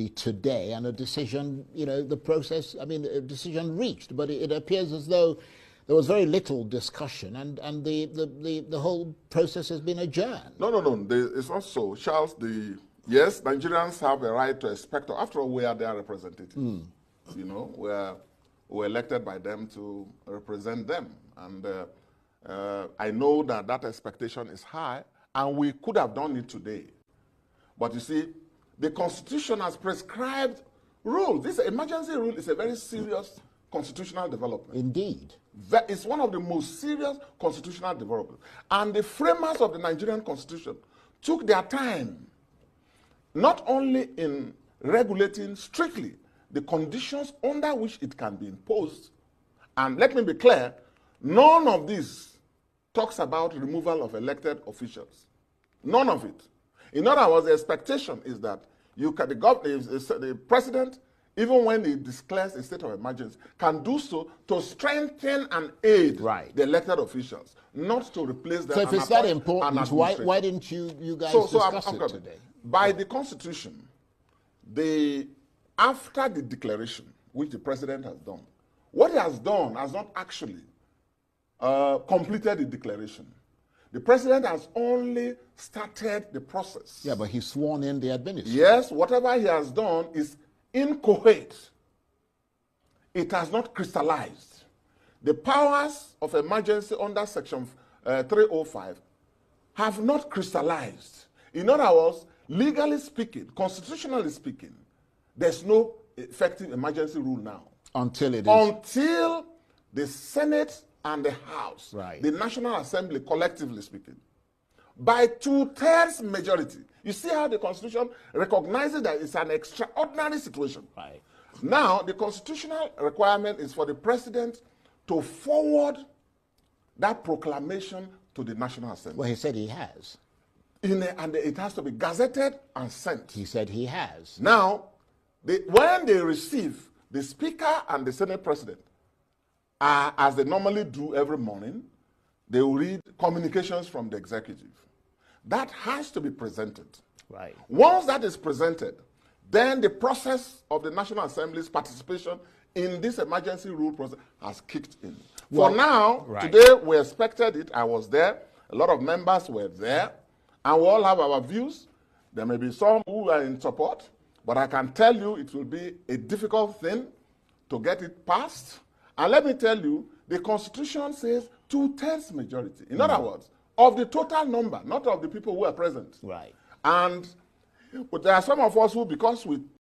today and a decision, the process, a decision reached, but it appears as though there was very little discussion and the whole process has been adjourned. No. It's also, Charles, yes, Nigerians have a right to expect, after all, we are their representatives. We're elected by them to represent them. And I know that expectation is high, and we could have done it today. But you see, the Constitution has prescribed rules. This emergency rule is a very serious constitutional development. Indeed. It's one of the most serious constitutional developments. And the framers of the Nigerian Constitution took their time, not only in regulating strictly the conditions under which it can be imposed, and let me be clear, none of this talks about removal of elected officials. None of it. In other words, the expectation is that the president, even when he declares a state of emergency, can do so to strengthen and aid the elected officials, not to replace them. So if it's that important, why didn't you guys discuss it today? By the Constitution, after the declaration, which the president has done, what he has done has not actually completed the declaration. The president has only started the process. Yeah, but he's sworn in the administration. Yes, whatever he has done is inchoate. It has not crystallized. The powers of emergency under Section 305 have not crystallized. In other words, legally speaking, constitutionally speaking, there's no effective emergency rule now. Until the Senate and the House, the National Assembly, collectively speaking, by 2/3 majority. You see how the Constitution recognizes that it's an extraordinary situation. Right. Now, the constitutional requirement is for the president to forward that proclamation to the National Assembly. Well, he said he has. And it has to be gazetted and sent. He said he has. Now, when they receive, the Speaker and the Senate President, as they normally do every morning, they will read communications from the executive. That has to be presented. Right. Once that is presented, then the process of the National Assembly's participation in this emergency rule process has kicked in. For now, today we expected it. I was there. A lot of members were there. And we all have our views. There may be some who are in support, but I can tell you it will be a difficult thing to get it passed. And let me tell you, the Constitution says 2/3 majority. In other words, of the total number, not of the people who are present. Right. But there are some of us who, because we